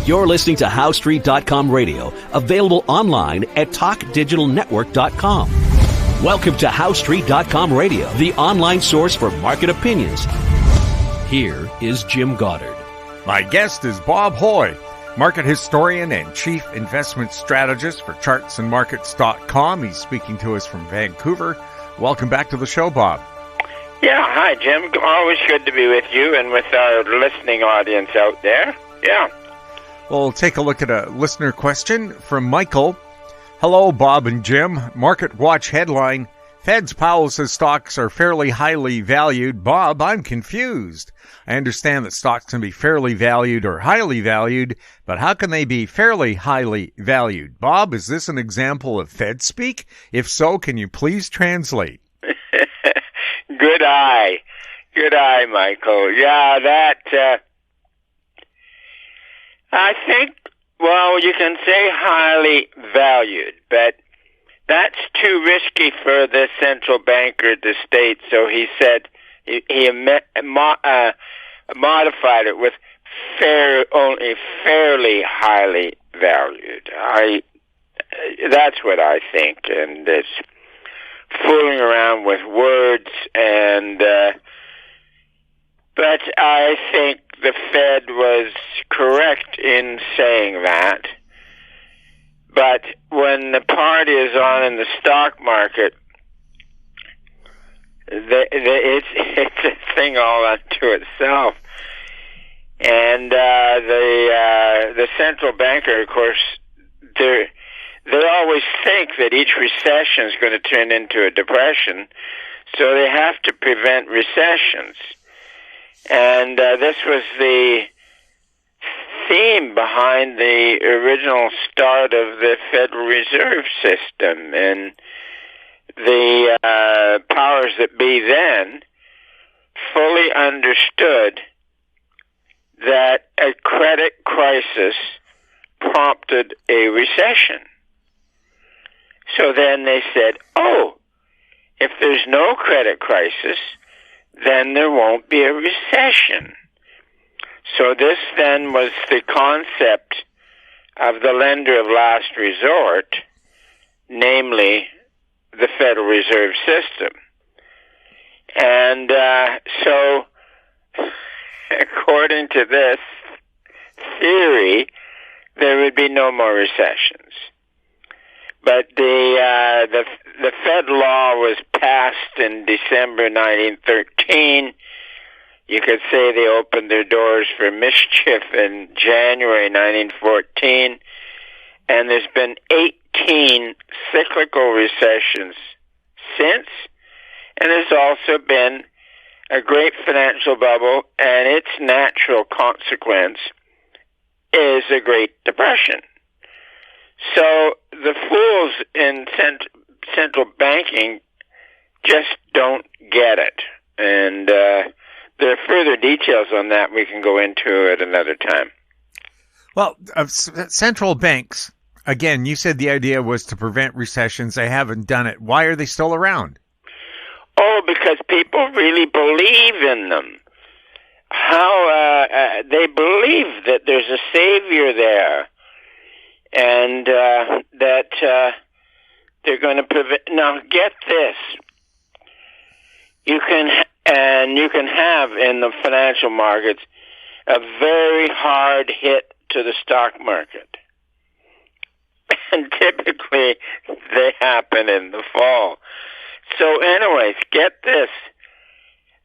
You're listening to HowStreet.com radio, available online at TalkDigitalNetwork.com. Welcome to HowStreet.com radio, the online source for market opinions. Here is Jim Goddard. My guest is Bob Hoye, market historian and chief investment strategist for chartsandmarkets.com. He's speaking to us from Vancouver. Welcome back to the show, Bob. Yeah, hi, Jim. Always good to be with you and with our listening audience out there. Yeah. We'll take a look at a listener question from Michael. Hello, Bob and Jim. Market Watch headline, Fed's Powell says stocks are fairly highly valued. Bob, I'm confused. I understand that stocks can be fairly valued or highly valued, but how can they be fairly highly valued? Bob, is this an example of Fed speak? If so, can you please translate? Good eye. Good eye, Michael. Yeah, that, I think, well, you can say highly valued, but that's too risky for the central banker to state, so he said he modified it with only fairly highly valued. That's what I think, and it's fooling around with words, and but I think the Fed was correct in saying that. But when the party is on in the stock market, it's a thing all unto itself. And the central banker, of course, they always think that each recession is going to turn into a depression, so they have to prevent recessions. And this was the theme behind the original start of the Federal Reserve System, and the powers that be then fully understood that a credit crisis prompted a recession. So then they said, oh, if there's no credit crisis, then there won't be a recession. So this then was the concept of the lender of last resort, namely the Federal Reserve System. And so, according to this theory, there would be no more recessions. But the Fed law was passed in December 1913. You could say they opened their doors for mischief in January 1914, and there's been 18 cyclical recessions since, and there's also been a great financial bubble, and its natural consequence is a Great Depression. So the fools in central banking just don't get it, and there are further details on that we can go into at another time. Well, central banks, again, you said the idea was to prevent recessions. They haven't done it. Why are they still around? Oh, because people really believe in them. They believe that there's a savior there, and that they're going to prevent. Now, get this. You can have in the financial markets a very hard hit to the stock market. And typically they happen in the fall. So anyways, get this.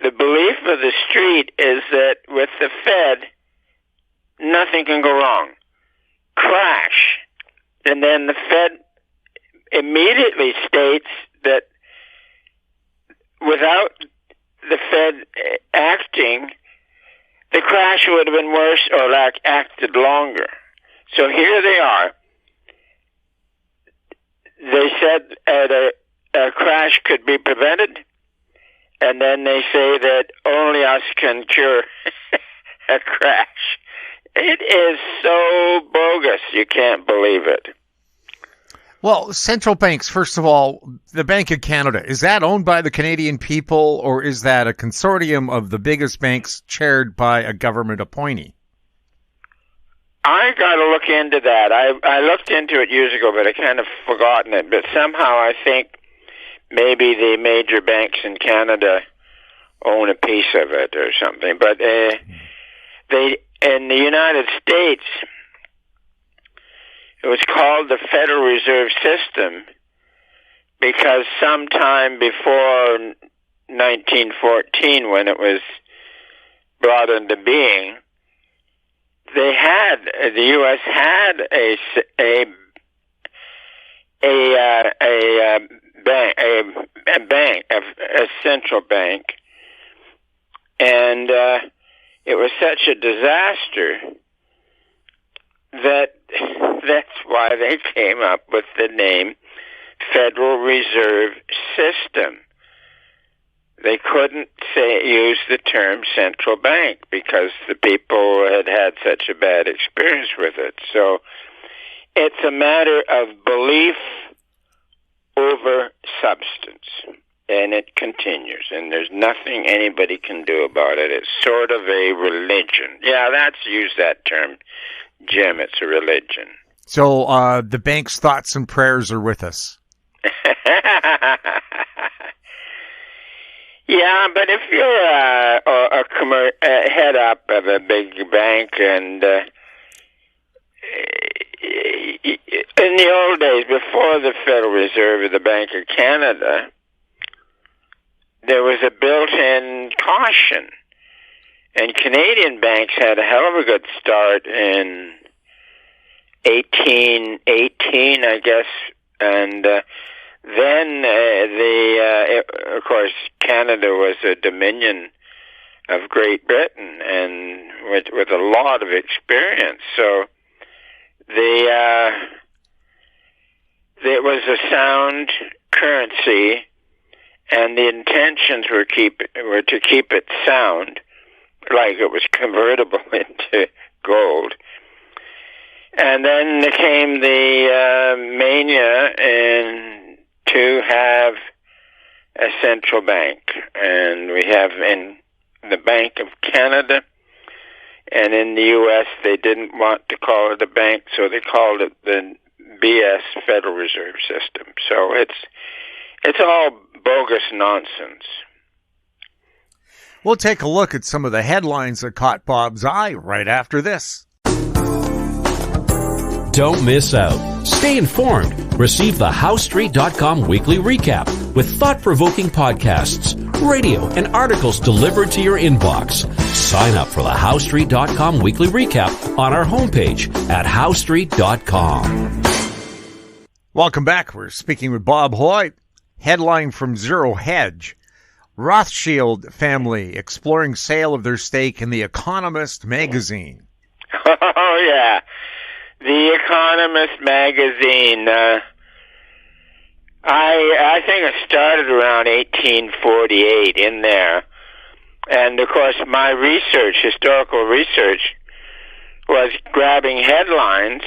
The belief of the street is that with the Fed, nothing can go wrong. Crash. And then the Fed immediately states that without the Fed acting, the crash would have been worse or acted longer. So here they are. They said a crash could be prevented, and then they say that only us can cure a crash. It is so bogus, you can't believe it. Well, central banks, first of all, the Bank of Canada, is that owned by the Canadian people, or is that a consortium of the biggest banks chaired by a government appointee? I got to look into that. I looked into it years ago, but I kind of forgotten it. But somehow I think maybe the major banks in Canada own a piece of it or something. But they in the United States, it was called the Federal Reserve System because sometime before 1914, when it was brought into being, the U.S. had a central bank, and it was such a disaster that that's why they came up with the name Federal Reserve System. They couldn't use the term central bank because the people had such a bad experience with it. So it's a matter of belief over substance, and it continues, and there's nothing anybody can do about it. It's sort of a religion. Yeah, use that term, Jim. It's a religion. So the bank's thoughts and prayers are with us. Yeah, but if you're a head up of a big bank, and in the old days, before the Federal Reserve or the Bank of Canada, there was a built-in caution. And Canadian banks had a hell of a good start in 1818, I guess, and then of course, Canada was a dominion of Great Britain, and with a lot of experience. So it was a sound currency, and the intentions were to keep it sound, like it was convertible into gold. And then came the mania to have a central bank, and we have in the Bank of Canada, and in the U.S. they didn't want to call it a bank, so they called it the BS Federal Reserve System. So it's all bogus nonsense. We'll take a look at some of the headlines that caught Bob's eye right after this. Don't miss out. Stay informed. Receive the HowStreet.com weekly recap with thought-provoking podcasts, radio, and articles delivered to your inbox. Sign up for the HowStreet.com weekly recap on our homepage at HowStreet.com. Welcome back. We're speaking with Bob Hoye. Headline from Zero Hedge. Rothschild family exploring sale of their stake in The Economist magazine. Oh, yeah. The Economist magazine. I think it started around 1848 in there. And, of course, my historical research, was grabbing headlines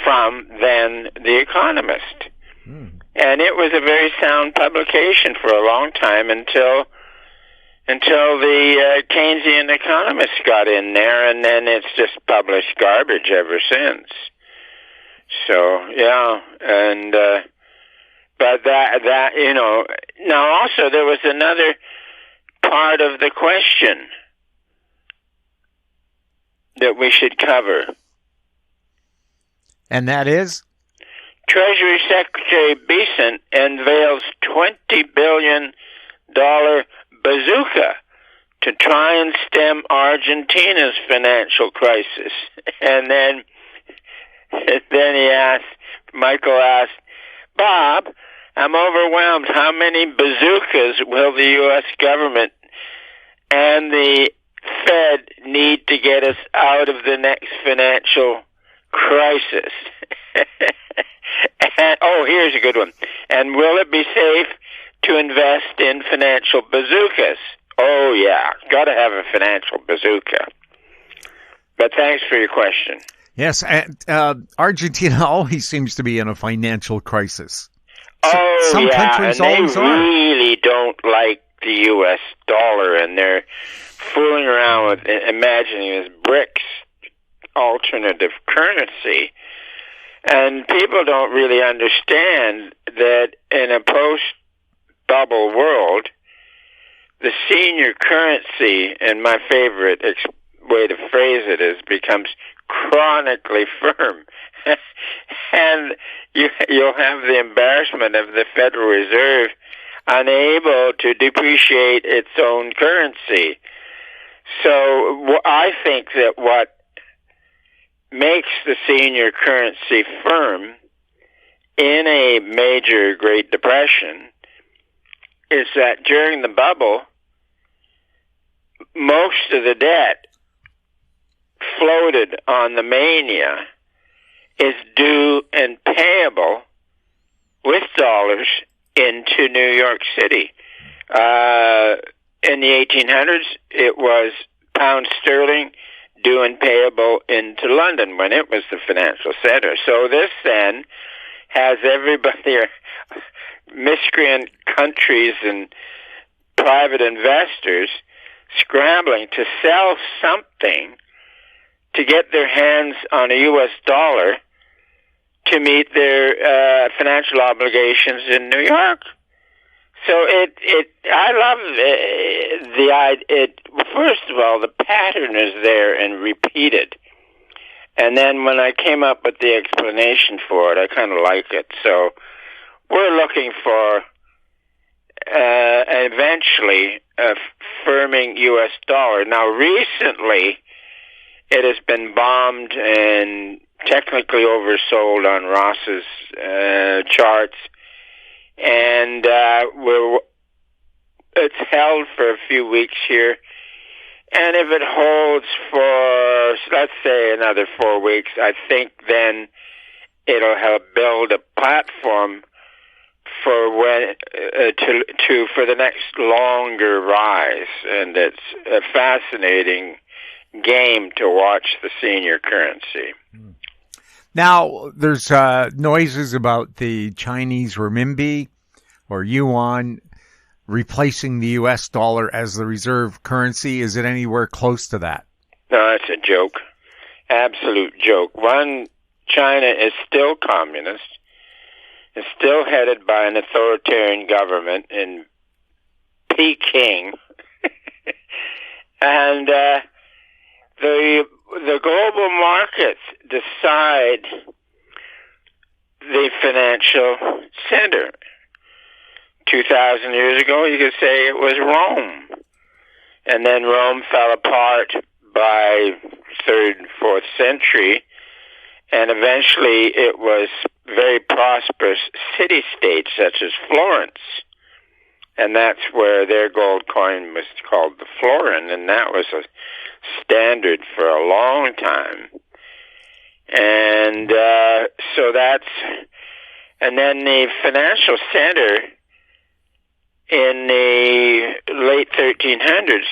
from then The Economist. And it was a very sound publication for a long time until the Keynesian Economist got in there, and then it's just published garbage ever since. So, yeah, and but that now also there was another part of the question that we should cover. And that is? Treasury Secretary Beeson unveils $20 billion bazooka to try and stem Argentina's financial crisis. And then Michael asked, Bob, I'm overwhelmed. How many bazookas will the U.S. government and the Fed need to get us out of the next financial crisis? Here's a good one. And will it be safe to invest in financial bazookas? Oh, yeah. Got to have a financial bazooka. But thanks for your question. Yes, and Argentina always seems to be in a financial crisis. Some countries and they really don't like the U.S. dollar, and they're fooling around with imagining this BRICS alternative currency. And people don't really understand that in a post-bubble world, the senior currency, and my favorite way to phrase it is, becomes chronically firm. And you'll have the embarrassment of the Federal Reserve unable to depreciate its own currency. So I think that what makes the senior currency firm in a major Great Depression is that during the bubble, most of the debt floated on the mania is due and payable with dollars into New York City. In the 1800s, it was pound sterling due and payable into London when it was the financial center. So this then has everybody, miscreant countries and private investors, scrambling to sell something to get their hands on a U.S. dollar to meet their financial obligations in New York. So I love the idea. First of all, the pattern is there and repeated. And then when I came up with the explanation for it, I kind of like it. So we're looking for eventually a firming U.S. dollar. Now, recently, it has been bombed and technically oversold on Ross's charts. And it's held for a few weeks here. And if it holds for, let's say, another 4 weeks, I think then it'll help build a platform for for the next longer rise. And it's a fascinating game to watch the senior currency. Now, there's noises about the Chinese renminbi or yuan replacing the U.S. dollar as the reserve currency. Is it anywhere close to that? No, it's a joke. Absolute joke. One, China is still communist. It's still headed by an authoritarian government in Peking. And the global markets decide the financial center. 2,000 years ago, you could say it was Rome. And then Rome fell apart by 3rd, 4th century, and eventually it was very prosperous city-states such as Florence. And that's where their gold coin was called the florin, and that was a standard for a long time. And so and then the financial center in the late 1300s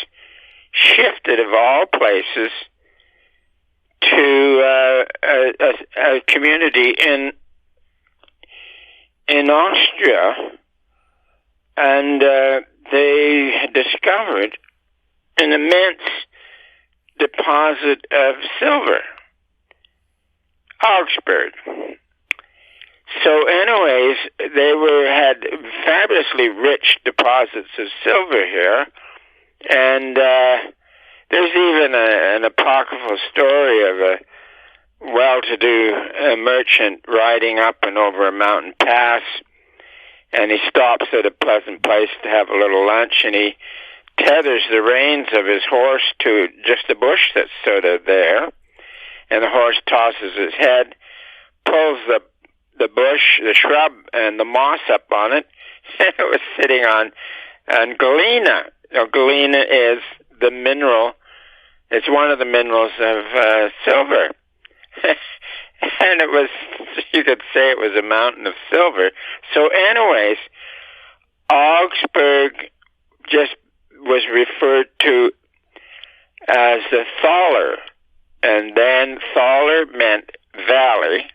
shifted, of all places, to a community in Austria, and they discovered an immense deposit of silver, Augsburg. So anyways, they had fabulously rich deposits of silver here, and there's even an apocryphal story of a well-to-do merchant riding up and over a mountain pass, and he stops at a pleasant place to have a little lunch, and he tethers the reins of his horse to just a bush that's sort of there, and the horse tosses his head, pulls the bush, the shrub, and the moss up on it, and it was sitting on galena. Now, galena is the mineral. It's one of the minerals of silver. And it was, you could say it was a mountain of silver. So anyways, Augsburg just was referred to as the Thaler. And then Thaler meant valley.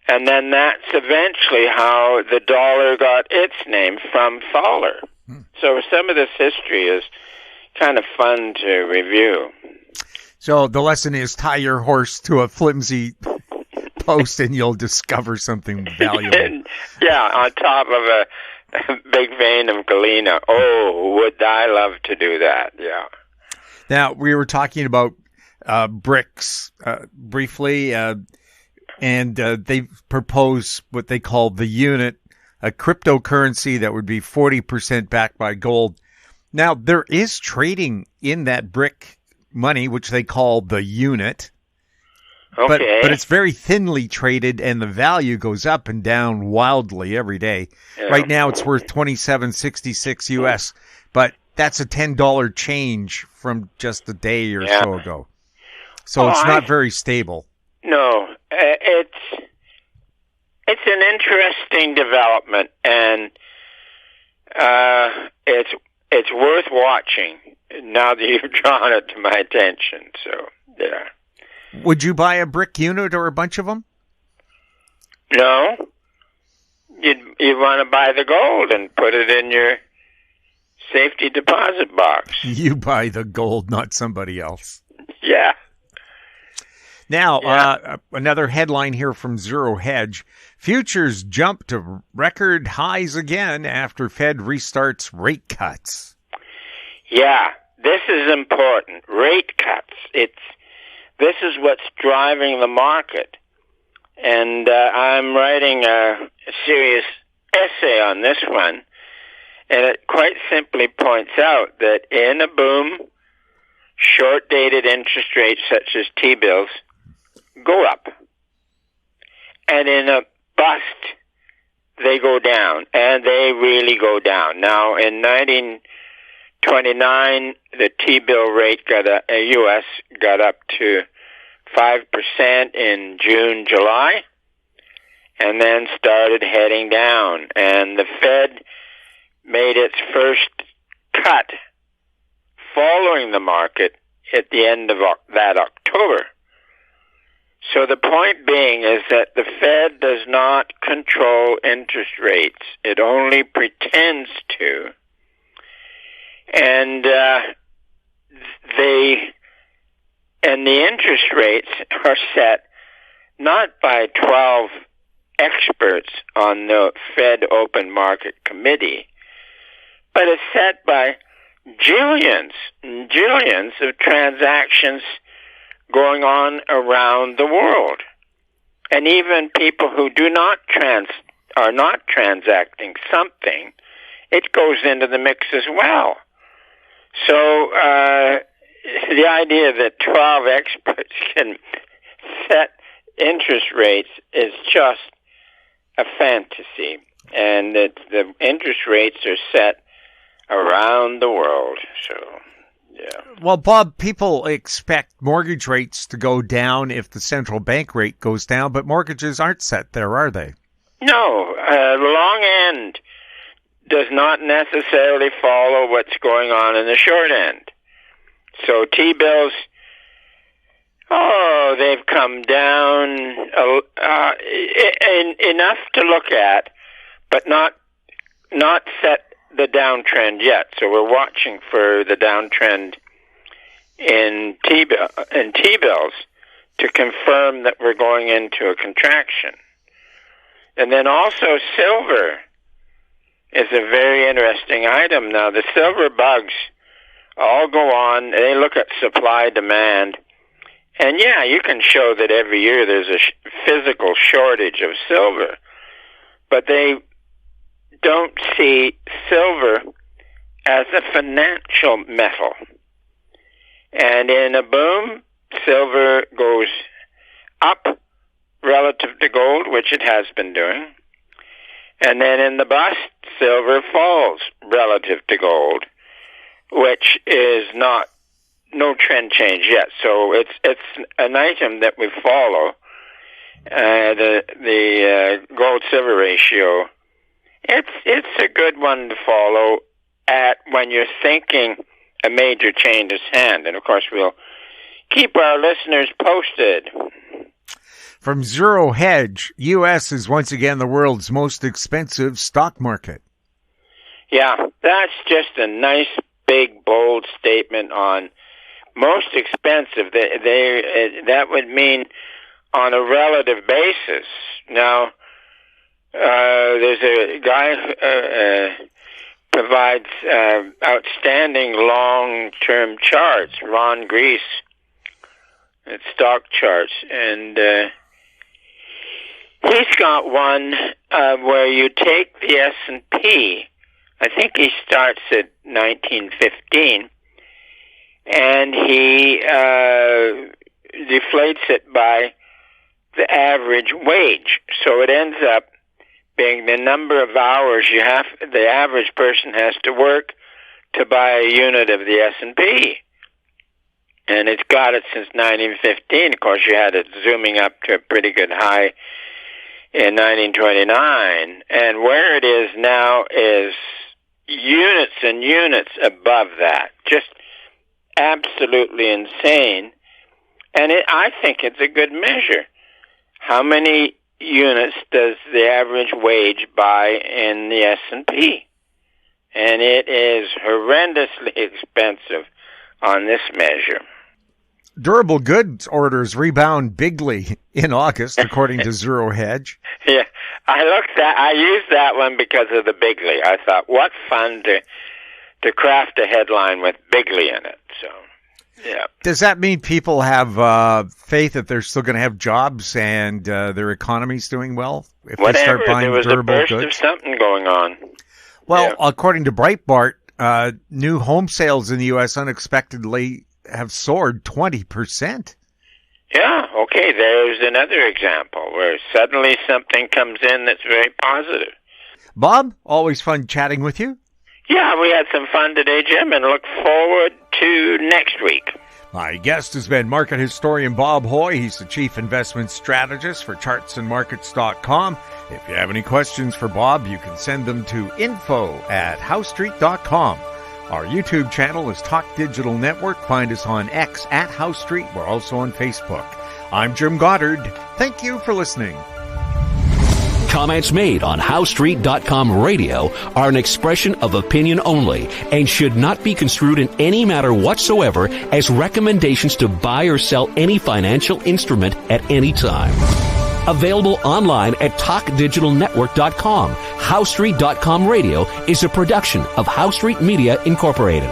And then that's eventually how the dollar got its name, from Thaler. So some of this history is kind of fun to review. So the lesson is tie your horse to a flimsy post and you'll discover something valuable. Yeah, on top of a big vein of galena. Oh, would I love to do that? Yeah. Now, we were talking about BRICS briefly, and they propose what they call the unit, a cryptocurrency that would be 40% backed by gold. Now, there is trading in that BRIC money, which they call the unit. Okay. But it's very thinly traded, and the value goes up and down wildly every day. Yeah. Right now, it's worth $27.66 US, but that's a $10 change from just a day or so ago. So it's not very stable. No, it's an interesting development, and it's worth watching now that you've drawn it to my attention. So, yeah. Would you buy a BRIC unit or a bunch of them? No. You'd want to buy the gold and put it in your safety deposit box. You buy the gold, not somebody else. Yeah. Now, another headline here from Zero Hedge. Futures jump to record highs again after Fed restarts rate cuts. Yeah, this is important. Rate cuts. This is what's driving the market. And I'm writing a serious essay on this one. And it quite simply points out that in a boom, short-dated interest rates such as T-bills go up. And in a bust, they go down. And they really go down. Now, in 1929, the T-bill rate U.S. got up to 5% in June, July, and then started heading down. And the Fed made its first cut following the market at the end of that October. So the point being is that the Fed does not control interest rates. It only pretends to. And the interest rates are set not by 12 experts on the Fed Open Market Committee, but it's set by jillions and jillions of transactions going on around the world. And even people who are not transacting something, it goes into the mix as well. So the idea that 12 experts can set interest rates is just a fantasy. And that the interest rates are set around the world. So, yeah. Well, Bob, people expect mortgage rates to go down if the central bank rate goes down, but mortgages aren't set there, are they? No. The long end does not necessarily follow what's going on in the short end. So T-bills, they've come down enough to look at, but not set the downtrend yet. So we're watching for the downtrend in T-bills to confirm that we're going into a contraction. And then also silver is a very interesting item. Now, the silver bugs all go on. They look at supply, demand. And, yeah, you can show that every year there's a physical shortage of silver. But they don't see silver as a financial metal. And in a boom, silver goes up relative to gold, which it has been doing. And then in the bust, silver falls relative to gold, which is no trend change yet. So it's an item that we follow. The gold silver ratio. It's a good one to follow when you're thinking a major change is hand. And of course, we'll keep our listeners posted. From Zero Hedge, U.S. is once again the world's most expensive stock market. Yeah, that's just a nice, big, bold statement on most expensive. That would mean on a relative basis. Now, there's a guy who provides outstanding long-term charts, Ron Grease. It's stock charts, and he's got one where you take the S&P. I think he starts at 1915, and he deflates it by the average wage. So it ends up being the number of hours the average person has to work to buy a unit of the S&P. And it's got it since 1915. Of course, you had it zooming up to a pretty good high in 1929. And where it is now is units and units above that. Just absolutely insane. And I think it's a good measure. How many units does the average wage buy in the S&P? And it is horrendously expensive on this measure. Durable goods orders rebound bigly in August, according to Zero Hedge. Yeah, I used that one because of the bigly. I thought, what fun to craft a headline with bigly in it. So, yeah. Does that mean people have faith that they're still going to have jobs and their economy's doing well if they start buying durable goods? There was a burst of something going on. Well, according to Breitbart, new home sales in the U.S. unexpectedly have soared 20%. Yeah, okay, there's another example where suddenly something comes in that's very positive. Bob, always fun chatting with you. Yeah, we had some fun today, Jim, and look forward to next week. My guest has been market historian Bob Hoye. He's the chief investment strategist for chartsandmarkets.com. If you have any questions for Bob, you can send them to info@housestreet.com. Our YouTube channel is Talk Digital Network. Find us on X @House Street. We're also on Facebook. I'm Jim Goddard. Thank you for listening. Comments made on HoweStreet.com radio are an expression of opinion only and should not be construed in any matter whatsoever as recommendations to buy or sell any financial instrument at any time. Available online at TalkDigitalNetwork.com. HoweStreet.com radio is a production of House Street Media Incorporated.